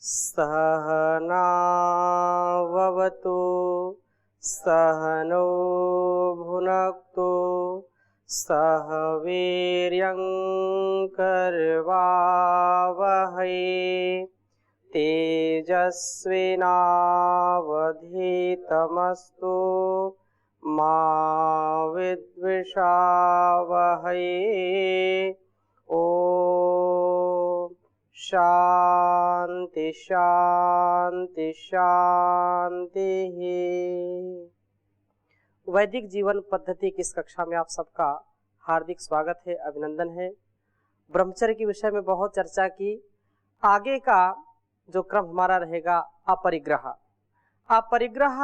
सहनाववतु सहनो भुनक्तु सह वीर्यं करवावहै तेजस्विनावधीतमस्तु मा विद्विषावहै। ओम शांति शांति शांति। वैदिक जीवन पद्धति की इस कक्षा में आप सबका हार्दिक स्वागत है, अभिनंदन है। ब्रह्मचर्य के विषय में बहुत चर्चा की। आगे का जो क्रम हमारा रहेगा अपरिग्रह। अपरिग्रह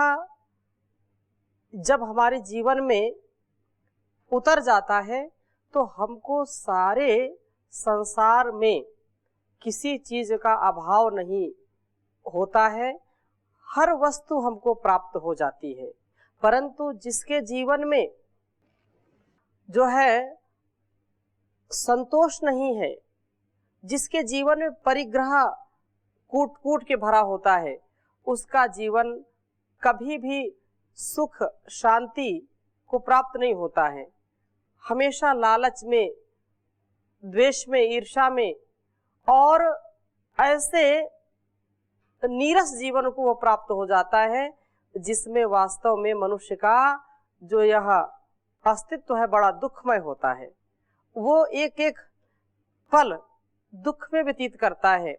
जब हमारे जीवन में उतर जाता है तो हमको सारे संसार में किसी चीज का अभाव नहीं होता है, हर वस्तु हमको प्राप्त हो जाती है। परंतु जिसके जीवन में जो है संतोष नहीं है, जिसके जीवन में परिग्रह कूट कूट के भरा होता है, उसका जीवन कभी भी सुख शांति को प्राप्त नहीं होता है। हमेशा लालच में, द्वेष में, ईर्ष्या में और ऐसे नीरस जीवन को वो प्राप्त हो जाता है जिसमें वास्तव में मनुष्य का जो यह अस्तित्व है बड़ा दुखमय होता है। वो एक एक पल दुख में व्यतीत करता है,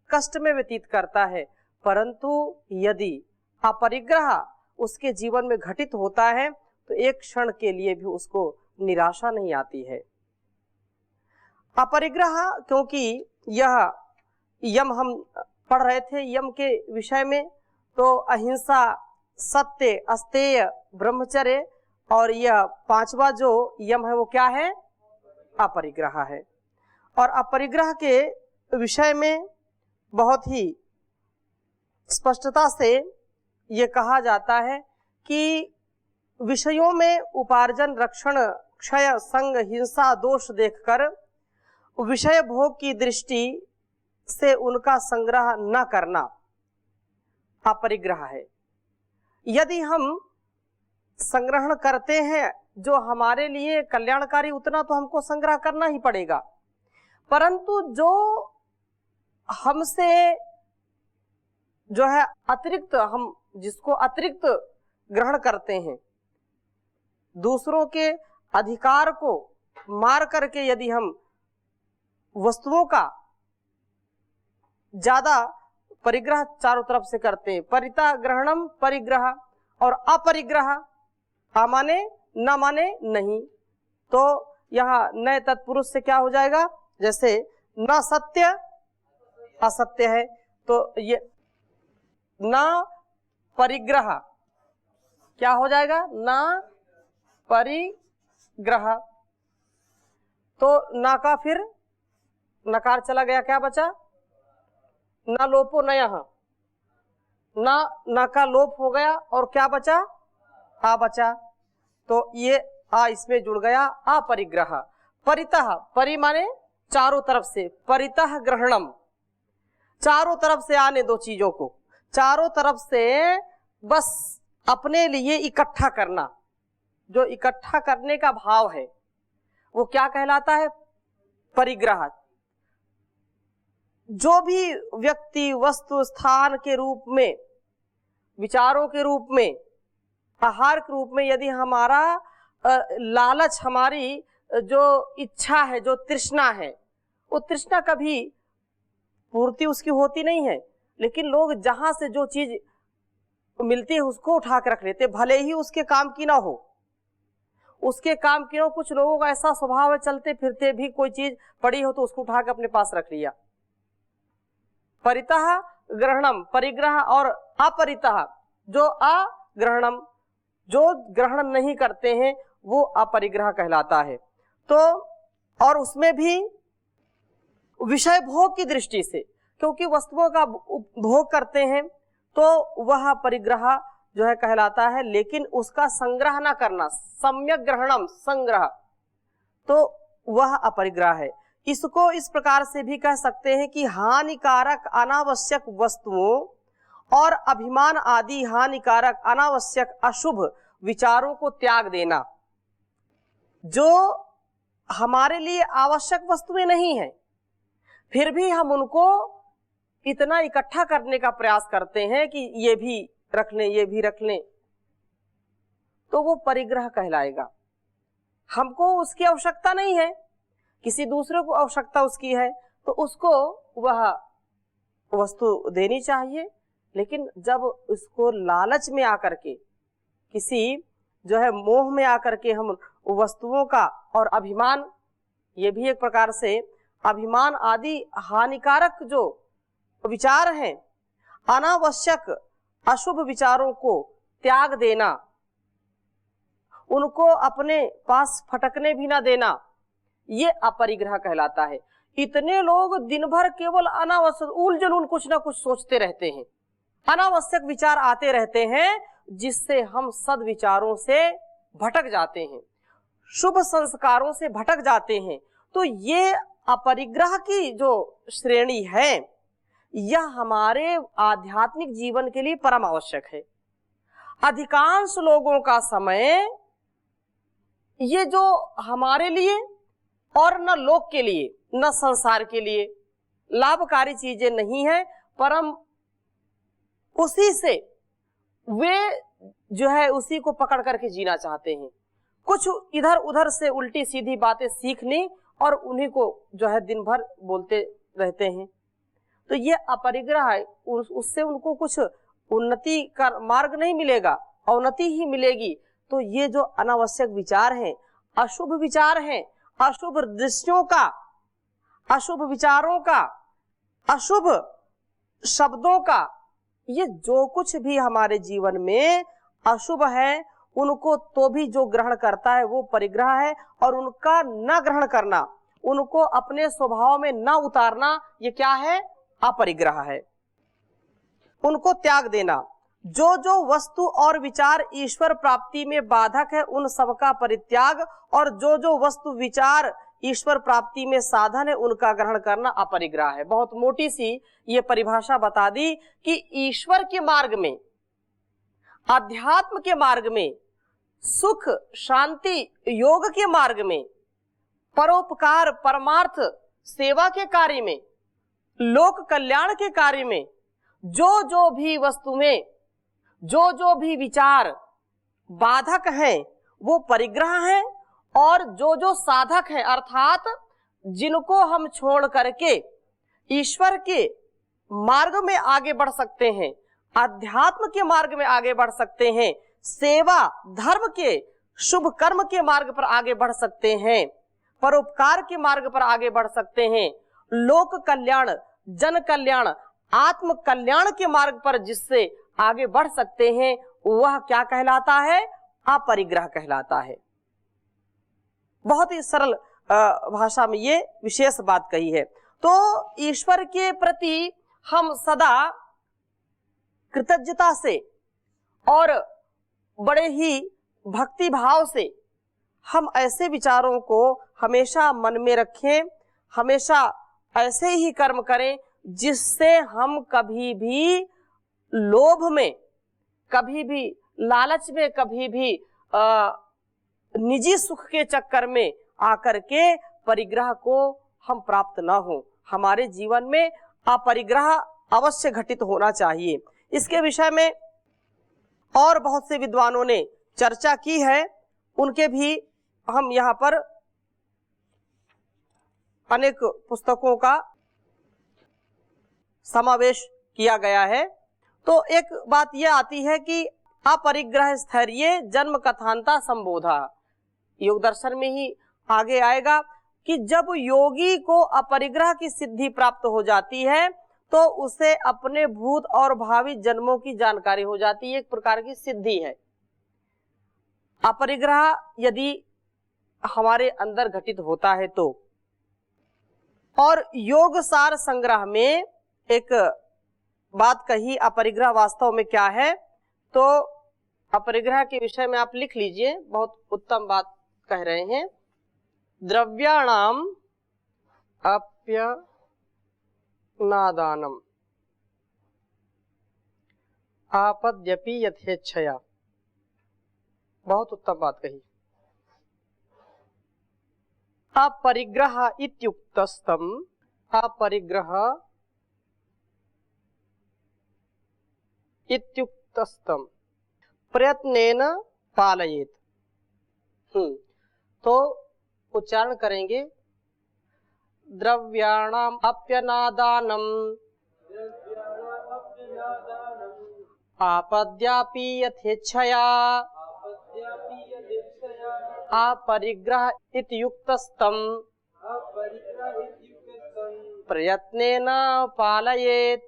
कष्ट में व्यतीत करता है। परंतु यदि अपरिग्रह उसके जीवन में घटित होता है तो एक क्षण के लिए भी उसको निराशा नहीं आती है। अपरिग्रह, क्योंकि यह यम हम पढ़ रहे थे यम के विषय में, तो अहिंसा, सत्य, अस्तेय, ब्रह्मचर्य और यह पांचवा जो यम है वो क्या है? अपरिग्रह है। और अपरिग्रह के विषय में बहुत ही स्पष्टता से ये कहा जाता है कि विषयों में उपार्जन, रक्षण, क्षय, संग, हिंसा, दोष देखकर विषय भोग की दृष्टि से उनका संग्रह न करना अपरिग्रह है। यदि हम संग्रहण करते हैं जो हमारे लिए कल्याणकारी, उतना तो हमको संग्रह करना ही पड़ेगा। परंतु जो हमसे जो है अतिरिक्त, हम जिसको अतिरिक्त ग्रहण करते हैं, दूसरों के अधिकार को मार करके यदि हम वस्तुओं का ज्यादा परिग्रह चारों तरफ से करते हैं, परिता ग्रहणम परिग्रह और अपरिग्रह, माने न माने नहीं, तो यहाँ नए तत्पुरुष से क्या हो जाएगा? जैसे न सत्य असत्य है तो ये न परिग्रह क्या हो जाएगा? न परिग्रह। तो ना का फिर नकार चला गया, क्या बचा? न लोपो नयः, न का लोप हो गया और क्या बचा? आ बचा। तो ये आ इसमें जुड़ गया, अपरिग्रह। परितः, परि माने चारों तरफ से, परितः ग्रहणम, चारों तरफ से आने दो चीजों को, चारों तरफ से बस अपने लिए इकट्ठा करना। जो इकट्ठा करने का भाव है वो क्या कहलाता है? परिग्रह। जो भी व्यक्ति, वस्तु, स्थान के रूप में, विचारों के रूप में, आहार के रूप में यदि हमारा लालच, हमारी जो इच्छा है, जो तृष्णा है, वो तृष्णा कभी पूर्ति उसकी होती नहीं है। लेकिन लोग जहां से जो चीज मिलती है उसको उठा के रख लेते, भले ही उसके काम की ना हो, उसके काम की हो। कुछ लोगों का ऐसा स्वभाव है, चलते फिरते भी कोई चीज पड़ी हो तो उसको उठा के अपने पास रख लिया। परितः ग्रहणम, परिग्रह, और अपरितः जो अग्रहणम, जो ग्रहण नहीं करते हैं वो अपरिग्रह कहलाता है। तो और उसमें भी विषय भोग की दृष्टि से, क्योंकि वस्तुओं का भोग करते हैं तो वह परिग्रह जो है कहलाता है। लेकिन उसका संग्रह ना करना, सम्यक ग्रहणम, संग्रह, तो वह अपरिग्रह है। इसको इस प्रकार से भी कह सकते हैं कि हानिकारक अनावश्यक वस्तुओं और अभिमान आदि हानिकारक अनावश्यक अशुभ विचारों को त्याग देना। जो हमारे लिए आवश्यक वस्तुएं नहीं है, फिर भी हम उनको इतना इकट्ठा करने का प्रयास करते हैं कि ये भी रख लें, ये भी रख लें, तो वो परिग्रह कहलाएगा। हमको उसकी आवश्यकता नहीं है, किसी दूसरे को आवश्यकता उसकी है, तो उसको वह वस्तु देनी चाहिए। लेकिन जब उसको लालच में आकर के, किसी जो है मोह में आकर के हम वस्तुओं का, और अभिमान, ये भी एक प्रकार से अभिमान आदि हानिकारक जो विचार हैं, अनावश्यक अशुभ विचारों को त्याग देना, उनको अपने पास फटकने भी ना देना, ये अपरिग्रह कहलाता है। इतने लोग दिन भर केवल अनावश्यक उलझन कुछ ना कुछ सोचते रहते हैं, अनावश्यक विचार आते रहते हैं, जिससे हम सद्विचारों से भटक जाते हैं, शुभ संस्कारों से भटक जाते हैं। तो ये अपरिग्रह की जो श्रेणी है, यह हमारे आध्यात्मिक जीवन के लिए परम आवश्यक है। अधिकांश लोगों का समय ये जो हमारे लिए और न लोक के लिए न संसार के लिए लाभकारी चीजें नहीं है, परम उसी से वे जो है उसी को पकड़ करके जीना चाहते हैं। कुछ इधर उधर से उल्टी सीधी बातें सीख ली और उन्हीं को जो है दिन भर बोलते रहते हैं। तो ये अपरिग्रह है, उससे उनको कुछ उन्नति का मार्ग नहीं मिलेगा, अवनति ही मिलेगी। तो ये जो अनावश्यक विचार हैं, अशुभ विचार हैं, अशुभ दृश्यों का, अशुभ विचारों का, अशुभ शब्दों का, ये जो कुछ भी हमारे जीवन में अशुभ है, उनको तो भी जो ग्रहण करता है वो परिग्रह है। और उनका न ग्रहण करना, उनको अपने स्वभाव में न उतारना, ये क्या है? अपरिग्रह है। उनको त्याग देना। जो जो वस्तु और विचार ईश्वर प्राप्ति में बाधक है, उन सबका परित्याग, और जो जो वस्तु विचार ईश्वर प्राप्ति में साधन है, उनका ग्रहण करना अपरिग्रह है। बहुत मोटी सी ये परिभाषा बता दी कि ईश्वर के मार्ग में, अध्यात्म के मार्ग में, सुख शांति योग के मार्ग में, परोपकार परमार्थ सेवा के कार्य में, लोक कल्याण के कार्य में, जो जो भी वस्तुएं, जो जो भी विचार बाधक हैं, वो परिग्रह हैं। और जो जो साधक हैं, अर्थात जिनको हम छोड़ करके ईश्वर के मार्ग में आगे बढ़ सकते हैं, अध्यात्म के मार्ग में आगे बढ़ सकते हैं, सेवा धर्म के शुभ कर्म के मार्ग पर आगे बढ़ सकते हैं, परोपकार के मार्ग पर आगे बढ़ सकते हैं, लोक कल्याण, जन कल्याण, आत्म कल्याण के मार्ग पर जिससे आगे बढ़ सकते हैं, वह क्या कहलाता है? अपरिग्रह कहलाता है। बहुत ही सरल भाषा में ये विशेष बात कही है। तो ईश्वर के प्रति हम सदा कृतज्ञता से और बड़े ही भक्ति भाव से हम ऐसे विचारों को हमेशा मन में रखें, हमेशा ऐसे ही कर्म करें जिससे हम कभी भी लोभ में, कभी भी लालच में, कभी भी निजी सुख के चक्कर में आकर के परिग्रह को हम प्राप्त न हो। हमारे जीवन में अपरिग्रह अवश्य घटित होना चाहिए। इसके विषय में और बहुत से विद्वानों ने चर्चा की है, उनके भी हम यहाँ पर अनेक पुस्तकों का समावेश किया गया है। तो एक बात यह आती है कि अपरिग्रह स्थैर्य जन्म कथांता संबोधा, योग दर्शन में ही आगे आएगा कि जब योगी को अपरिग्रह की सिद्धि प्राप्त हो जाती है तो उसे अपने भूत और भावी जन्मों की जानकारी हो जाती है। एक प्रकार की सिद्धि है। अपरिग्रह यदि हमारे अंदर घटित होता है तो। और योग सार संग्रह में एक बात कही, अपरिग्रह वास्तव में क्या है, तो अपरिग्रह के विषय में आप लिख लीजिए, बहुत उत्तम बात कह रहे हैं। द्रव्याणाम अप्यनादानम आपद्यपि यथेच्छया। बहुत उत्तम बात कही। अपरिग्रह इत्युक्तस्तम, अपरिग्रह इत्युक्तस्तम प्रयत्नेन पालयेत। तो उच्चारण करेंगे द्रव्याणाम अप्यनादानम आपद्यापि यथेच्छया अपरिग्रह इत्युक्तस्तम प्रयत्नेन पालयेत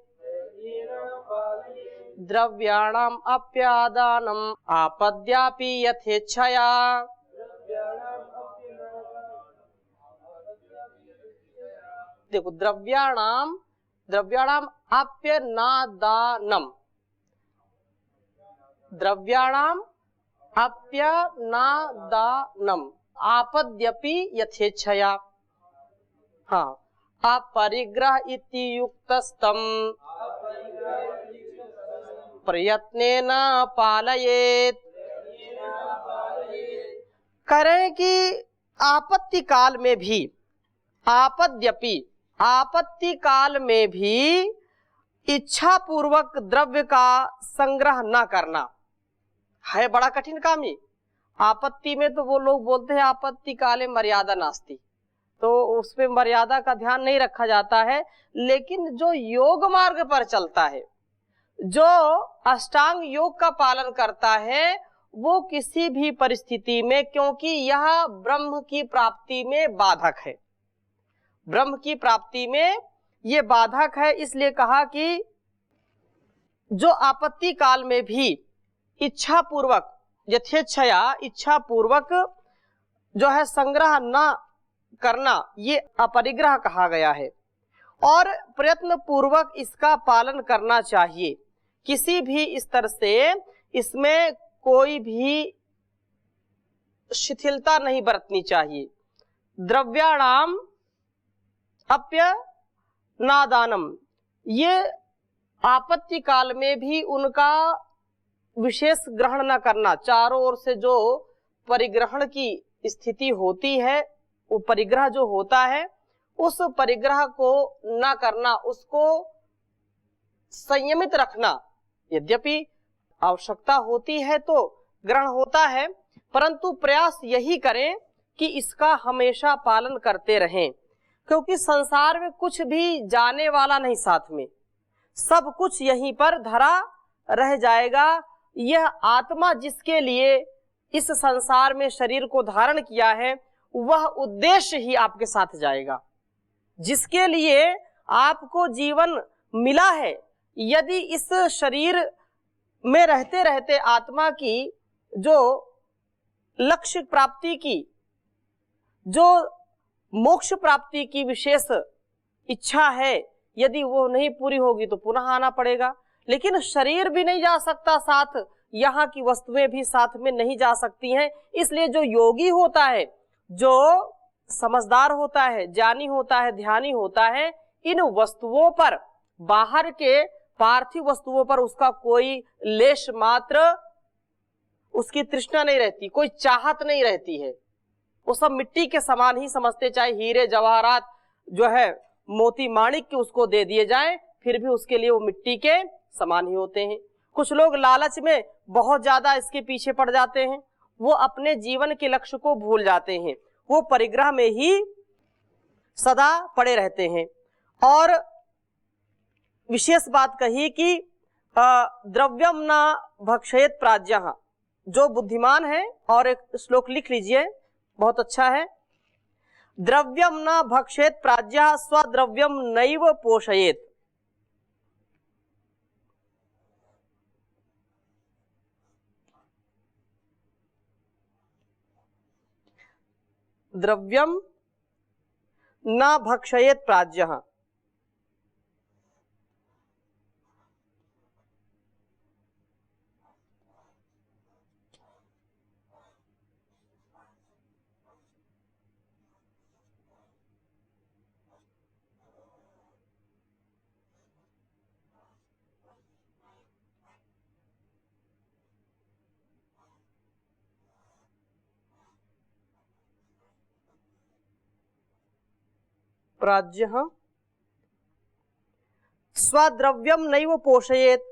द्रव्याणाम अप्यादानम आपद्यापि यथेच्छया। देखो, द्रव्याणाम द्रव्याणाम अप्यनादानम, द्रव्याणाम अप्यनादानम आपद्यपि यथेच्छया। हाँ, अपरिग्रह इत्युक्तस्तम प्रयत्नेन पालयेत। करें कि आपत्ति काल में भी, आपद्यपि आपत्ति काल में भी इच्छा पूर्वक द्रव्य का संग्रह न करना है बड़ा कठिन काम। ये आपत्ति में तो वो लोग बोलते हैं आपत्ति काले मर्यादा नास्ति, तो उसमें मर्यादा का ध्यान नहीं रखा जाता है। लेकिन जो योग मार्ग पर चलता है, जो अष्टांग योग का पालन करता है, वो किसी भी परिस्थिति में, क्योंकि यह ब्रह्म की प्राप्ति में बाधक है, ब्रह्म की प्राप्ति में ये बाधक है, इसलिए कहा कि जो आपत्ति काल में भी इच्छा पूर्वक, यथेच्छया इच्छा पूर्वक जो है संग्रह न करना, ये अपरिग्रह कहा गया है। और प्रयत्न पूर्वक इसका पालन करना चाहिए, किसी भी स्तर से इसमें कोई भी शिथिलता नहीं बरतनी चाहिए। द्रव्याणाम अप्यनादानम, ये आपत्ति काल में भी उनका विशेष ग्रहण न करना, चारों ओर से जो परिग्रहण की स्थिति होती है, वो परिग्रह जो होता है, उस परिग्रह को न करना, उसको संयमित रखना। यद्यपि आवश्यकता होती है तो ग्रहण होता है, परंतु प्रयास यही करें कि इसका हमेशा पालन करते रहें, क्योंकि संसार में कुछ भी जाने वाला नहीं, साथ में सब कुछ यहीं पर धरा रह जाएगा। यह आत्मा जिसके लिए इस संसार में शरीर को धारण किया है, वह उद्देश्य ही आपके साथ जाएगा, जिसके लिए आपको जीवन मिला है। यदि इस शरीर में रहते रहते आत्मा की जो लक्ष्य प्राप्ति की, जो मोक्ष प्राप्ति की विशेष इच्छा है, यदि वो नहीं पूरी होगी तो पुनः आना पड़ेगा। लेकिन शरीर भी नहीं जा सकता साथ, यहाँ की वस्तुएं भी साथ में नहीं जा सकती हैं। इसलिए जो योगी होता है, जो समझदार होता है, ज्ञानी होता है, ध्यानी होता है, इन वस्तुओं पर, बाहर के पार्थिव वस्तुओं पर उसका कोई लेश मात्र उसकी तृष्णा नहीं रहती, कोई चाहत नहीं रहती है। वो सब मिट्टी के समान ही समझते, चाहे हीरे जवाहरात जो है मोती माणिक के उसको दे दिए जाएं, फिर भी उसके लिए वो मिट्टी के समान ही होते हैं। कुछ लोग लालच में बहुत ज्यादा इसके पीछे पड़ जाते हैं, वो अपने जीवन के लक्ष्य को भूल जाते हैं, वो परिग्रह में ही सदा पड़े रहते हैं। और विशेष बात कही कि द्रव्यम न भक्षयेत प्राज्ञः, जो बुद्धिमान है, और एक श्लोक लिख लीजिए, बहुत अच्छा है। द्रव्यम न भक्षयेत प्राज्ञः स्वद्रव्यम नैव पोषयेत। द्रव्यम न भक्षयेत प्राज्ञः, प्राज्ञः स्वद्रव्यम नैव पोषयेत्।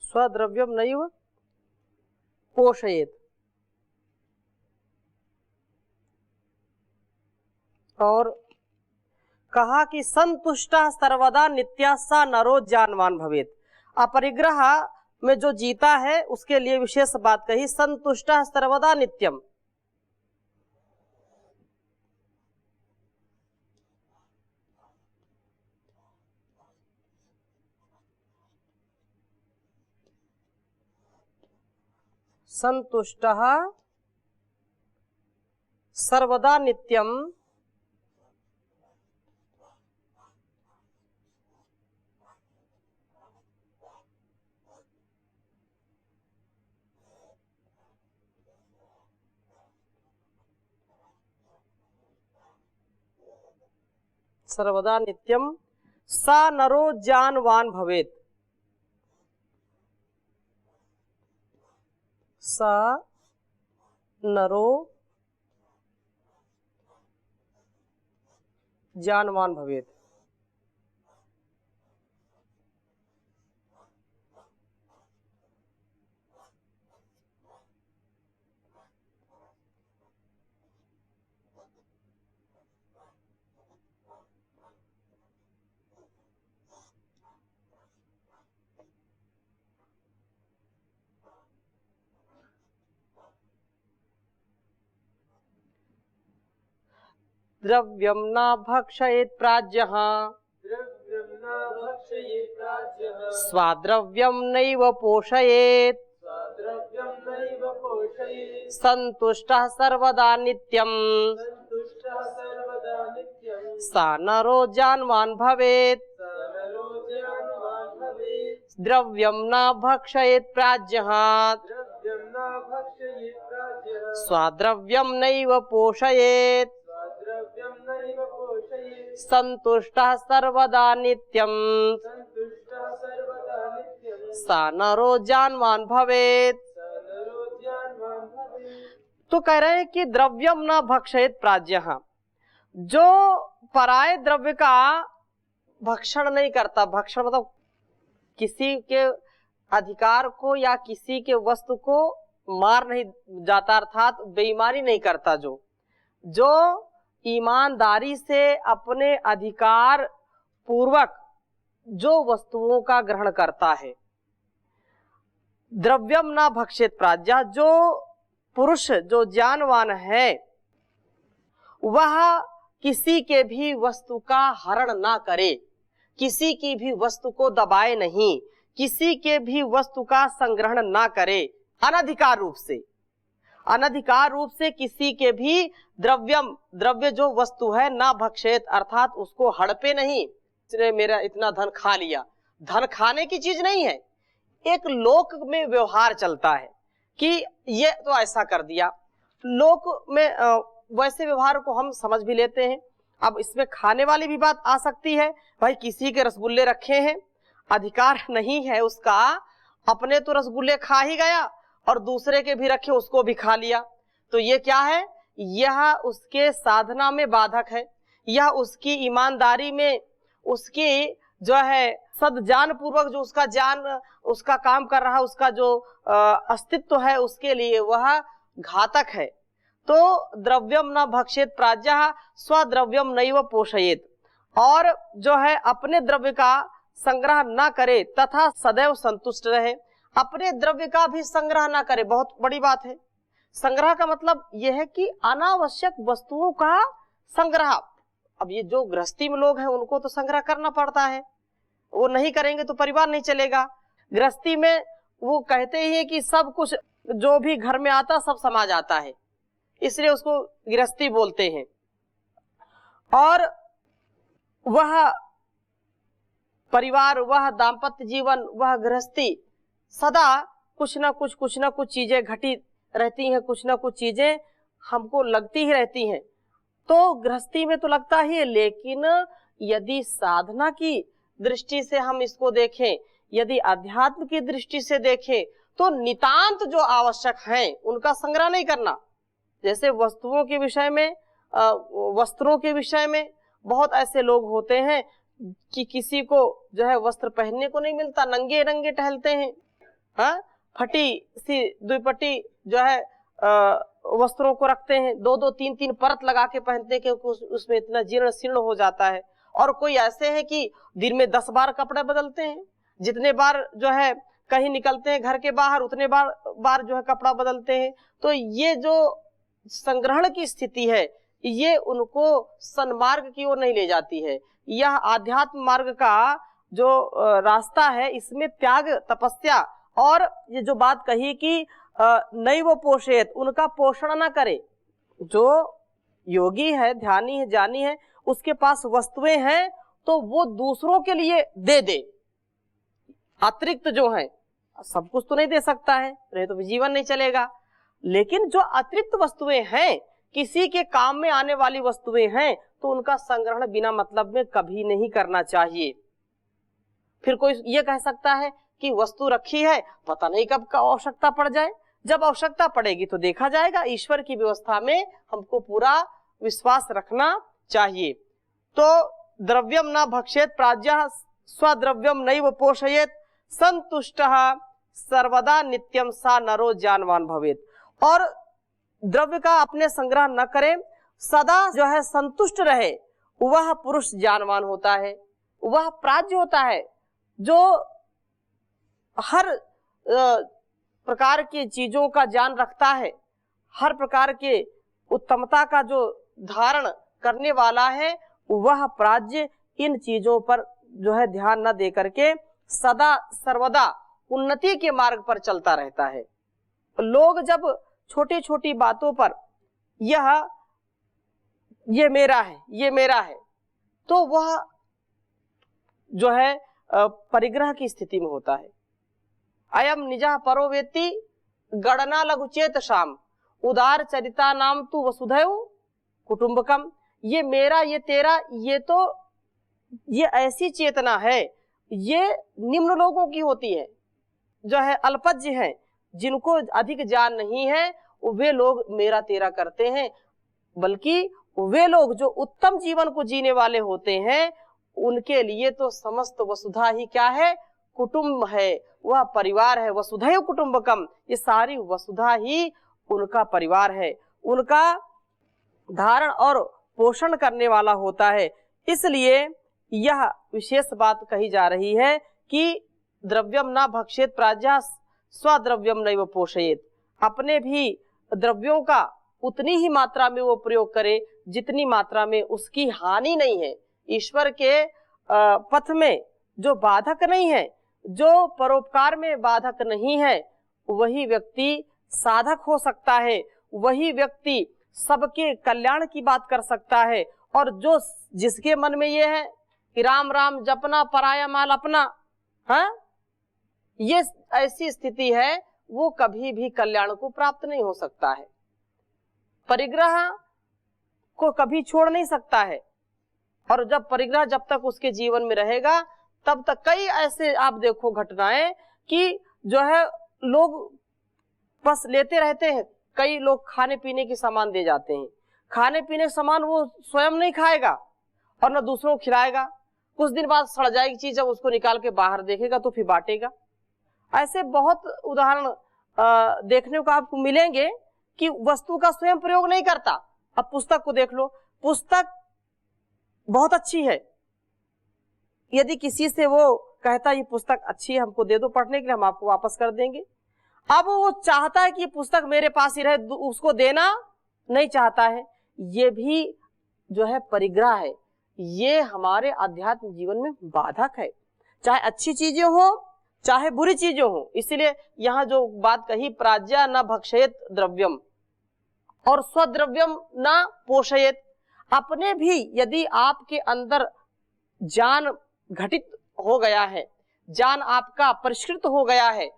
स्वद्रव्यम नैव पोषयेत्। और कहा कि संतुष्टः सर्वदा नित्या सा नरो ज्ञानवान भवेत्। अपरिग्रह में जो जीता है उसके लिए विशेष बात कही, संतुष्टः सर्वदा नित्यम। संतुष्टः सर्वदा नित्यम सर्वदा नित्यम सा नरो ज्ञानवान भवेत्। सा नरो ज्ञानवान भवेत्। द्रव्यम न भक्षयेत् प्राज्ञः स्वाद्रव्यम नैव पोषयेत्। संतुष्टः सर्वदा नित्यम सा नरो ज्ञानवान भवेत्। द्रव्यम न भक्षयेत् प्राज्ञः स्वाद्रव्यम नैव पोषयेत्। संतुष्टः सर्वदा नित्यम सा नरो ज्ञानवान भवेत्। तो कह रहे हैं कि द्रव्यम न भक्षयेत् प्राज्ञः, जो पराये द्रव्य का भक्षण नहीं करता। भक्षण मतलब किसी के अधिकार को या किसी के वस्तु को मार नहीं जाता, अर्थात बेईमानी नहीं करता। जो ईमानदारी से अपने अधिकार पूर्वक जो वस्तुओं का ग्रहण करता है। द्रव्यम न भक्षेत प्राज्ञः, जो पुरुष जो ज्ञानवान है वह किसी के भी वस्तु का हरण ना करे, किसी की भी वस्तु को दबाए नहीं, किसी के भी वस्तु का संग्रहण ना करे। अनधिकार रूप से किसी के भी द्रव्य जो वस्तु है ना भक्षेत, अर्थात उसको हड़पे नहीं। इसने मेरा इतना धन खा लिया, धन खाने की चीज नहीं है। एक लोक में व्यवहार चलता है कि ये तो ऐसा कर दिया, लोक में वैसे व्यवहार को हम समझ भी लेते हैं। अब इसमें खाने वाली भी बात आ सकती है। भाई किसी के रसगुल्ले रखे हैं, अधिकार नहीं है उसका, अपने तो रसगुल्ले खा ही गया और दूसरे के भी रखे उसको भी खा लिया, तो ये क्या है? यह उसके साधना में बाधक है, यह उसकी ईमानदारी में, उसकी जो है सदजान पूर्वक जो उसका ज्ञान उसका काम कर रहा, उसका जो अस्तित्व है उसके लिए वह घातक है। तो द्रव्यम न भक्षेत प्राज्ञः स्वद्रव्यम नैव पोषयेत्, और जो है अपने द्रव्य का संग्रह न करे तथा सदैव संतुष्ट रहे। अपने द्रव्य का भी संग्रह ना करे, बहुत बड़ी बात है। संग्रह का मतलब यह है कि अनावश्यक वस्तुओं का संग्रह। अब ये जो गृहस्थी में लोग हैं उनको तो संग्रह करना पड़ता है, वो नहीं करेंगे तो परिवार नहीं चलेगा। गृहस्थी में वो कहते ही है कि सब कुछ जो भी घर में आता सब समा जाता है, इसलिए उसको गृहस्थी बोलते हैं। और वह परिवार, वह दाम्पत्य जीवन, वह गृहस्थी सदा कुछ ना कुछ चीजें घटी रहती हैं, कुछ ना कुछ चीजें हमको लगती ही रहती हैं। तो गृहस्थी में तो लगता ही है, लेकिन यदि साधना की दृष्टि से हम इसको देखें, यदि अध्यात्म की दृष्टि से देखें, तो नितांत जो आवश्यक हैं उनका संग्रह नहीं करना। जैसे वस्तुओं के विषय में, वस्त्रों के विषय में बहुत ऐसे लोग होते हैं कि किसी को जो है वस्त्र पहनने को नहीं मिलता, नंगे नंगे टहलते हैं। हाँ, फटी सी दुपट्टी जो है वस्त्रों को रखते हैं, दो दो तीन तीन परत लगा के पहनते हैं, क्योंकि उसमें इतना जीर्ण शीर्ण हो जाता है। और कोई ऐसे हैं कि दिन में 10 बार कपड़े बदलते हैं, जितने बार जो है कहीं निकलते हैं घर के बाहर उतने बार जो है कपड़ा बदलते हैं। तो ये जो संग्रहण की स्थिति है, ये उनको सन्मार्ग की ओर नहीं ले जाती है। यह आध्यात्म मार्ग का जो रास्ता है, इसमें त्याग, तपस्या, और ये जो बात कही कि नहीं वो पोषेत, उनका पोषण ना करे। जो योगी है, ध्यानी है, ज्ञानी है, उसके पास वस्तुएं हैं तो वो दूसरों के लिए दे दे। अतिरिक्त जो है, सब कुछ तो नहीं दे सकता है, नहीं तो जीवन नहीं चलेगा। लेकिन जो अतिरिक्त वस्तुएं हैं, किसी के काम में आने वाली वस्तुएं हैं, तो उनका संग्रहण बिना मतलब में कभी नहीं करना चाहिए। फिर कोई ये कह सकता है कि वस्तु रखी है, पता नहीं कब का आवश्यकता पड़ जाए। जब आवश्यकता पड़ेगी तो देखा जाएगा। ईश्वर की व्यवस्था में हमको पूरा विश्वास रखना चाहिए। तो द्रव्यम न भक्षेत प्राज्ञः स्वद्रव्यम नैव पोषयेत संतुष्टः सर्वदा नित्यम सा नरो ज्ञानवान भवेत। और द्रव्य का अपने संग्रह न करें, सदा जो है संतुष्ट रहे, वह पुरुष ज्ञानवान होता है, वह प्राज्ञ होता है, जो हर प्रकार की चीजों का ज्ञान रखता है, हर प्रकार के उत्तमता का जो धारण करने वाला है, वह प्राज्ञ इन चीजों पर जो है ध्यान न दे करके सदा सर्वदा उन्नति के मार्ग पर चलता रहता है। लोग जब छोटी छोटी बातों पर ये मेरा है, ये मेरा है, तो वह जो है परिग्रह की स्थिति में होता है। अयम निजः परो वेत्ति गणना लघुचेत शाम उदार चरिता नाम तु वसुधैव कुटुंबकम। ये मेरा, ये तेरा, ये तो ये ऐसी चेतना है, ये निम्न लोगों की होती है, जो है अल्पज्ञ हैं, जिनको अधिक ज्ञान नहीं है, वे लोग मेरा तेरा करते हैं। बल्कि वे लोग जो उत्तम जीवन को जीने वाले होते हैं, उनके लिए तो समस्त वसुधा ही क्या है? कुटुंब है, वह परिवार है। वसुधैव कुटुंबकम, ये सारी वसुधा ही उनका परिवार है, उनका धारण और पोषण करने वाला होता है। इसलिए यह विशेष बात कही जा रही है कि द्रव्यम न भक्षेत प्राज्ञः स्वद्रव्यम नैव पोषयेत। अपने भी द्रव्यों का उतनी ही मात्रा में वो प्रयोग करे जितनी मात्रा में उसकी हानि नहीं है। ईश्वर के पथ में जो बाधक नहीं है, जो परोपकार में बाधक नहीं है, वही व्यक्ति साधक हो सकता है, वही व्यक्ति सबके कल्याण की बात कर सकता है। और जो जिसके मन में ये है कि राम राम जपना पराया माल अपना, हाँ, ये ऐसी स्थिति है, वो कभी भी कल्याण को प्राप्त नहीं हो सकता है, परिग्रह को कभी छोड़ नहीं सकता है। और जब परिग्रह जब तक उसके जीवन में रहेगा, तब तक कई ऐसे आप देखो घटनाएं कि जो है लोग बस लेते रहते हैं। कई लोग खाने पीने के सामान दे जाते हैं, खाने पीने के सामान वो स्वयं नहीं खाएगा और न दूसरों को खिलाएगा। कुछ दिन बाद सड़ जाएगी चीज, जब उसको निकाल के बाहर देखेगा तो फिर बांटेगा। ऐसे बहुत उदाहरण देखने को आपको मिलेंगे कि वस्तु का स्वयं प्रयोग नहीं करता। अब पुस्तक को देख लो, पुस्तक बहुत अच्छी है, यदि किसी से वो कहता है ये पुस्तक अच्छी है, हमको दे दो पढ़ने के लिए, हम आपको वापस कर देंगे। अब वो चाहता है कि ये पुस्तक मेरे पास ही रहे, उसको देना नहीं चाहता है। ये भी जो है परिग्रह है, ये हमारे आध्यात्मिक जीवन में बाधक है। चाहे अच्छी चीजें हो, चाहे बुरी चीजें हो। इसीलिए यहाँ जो बात कही, प्राज्ञा न भक्षयेत द्रव्यम और स्वद्रव्यम न पोषयेत। अपने भी यदि आपके अंदर ज्ञान घटित हो गया है, ज्ञान आपका परिष्कृत हो गया है,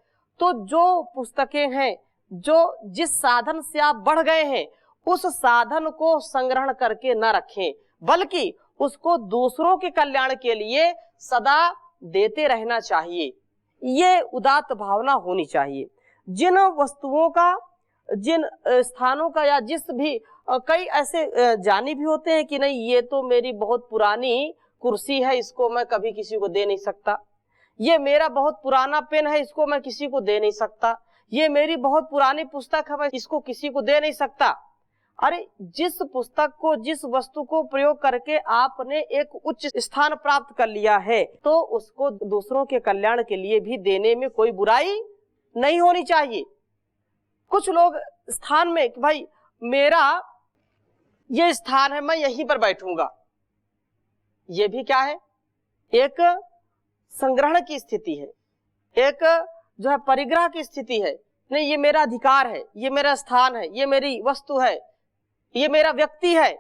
तो जो पुस्तकें हैं, जो जिस साधन से आप बढ़ गए हैं, उस साधन को संग्रहण करके न रखें, बल्कि उसको दूसरों के कल्याण के लिए सदा देते रहना चाहिए। ये उदात्त भावना होनी चाहिए। जिन वस्तुओं का, जिन स्थानों का, या जिस भी कई ऐसे जानी भी होते हैं कि नहीं ये तो मेरी बहुत पुरानी कुर्सी है, इसको मैं कभी किसी को दे नहीं सकता, ये मेरा बहुत पुराना पेन है, इसको मैं किसी को दे नहीं सकता, ये मेरी बहुत पुरानी पुस्तक है, मैं इसको किसी को दे नहीं सकता। अरे जिस पुस्तक को, जिस वस्तु को प्रयोग करके आपने एक उच्च स्थान प्राप्त कर लिया है, तो उसको दूसरों के कल्याण के लिए भी देने में कोई बुराई नहीं होनी चाहिए। कुछ लोग स्थान में, भाई मेरा ये स्थान है, मैं यहीं पर बैठूंगा, ये भी क्या है, एक संग्रहण की स्थिति है, एक जो है परिग्रह की स्थिति है। नहीं, ये मेरा अधिकार है, ये मेरा स्थान है, ये मेरी वस्तु है, ये मेरा व्यक्ति है।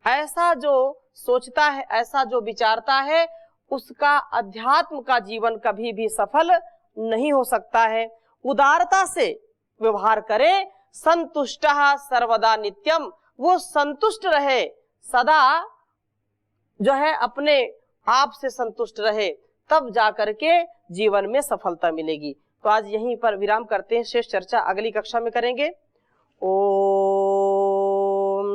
ऐसा जो सोचता है, ऐसा जो विचारता है, उसका अध्यात्म का जीवन कभी भी सफल नहीं हो सकता है। उदारता से व्यवहार करे, संतुष्टः सर्वदा नित्यम, वो संतुष्ट रहे, सदा जो है अपने आप से संतुष्ट रहे, तब जाकर के जीवन में सफलता मिलेगी। तो आज यहीं पर विराम करते हैं, शेष चर्चा अगली कक्षा में करेंगे। ओम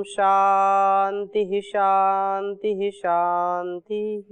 शांति शांति शांति।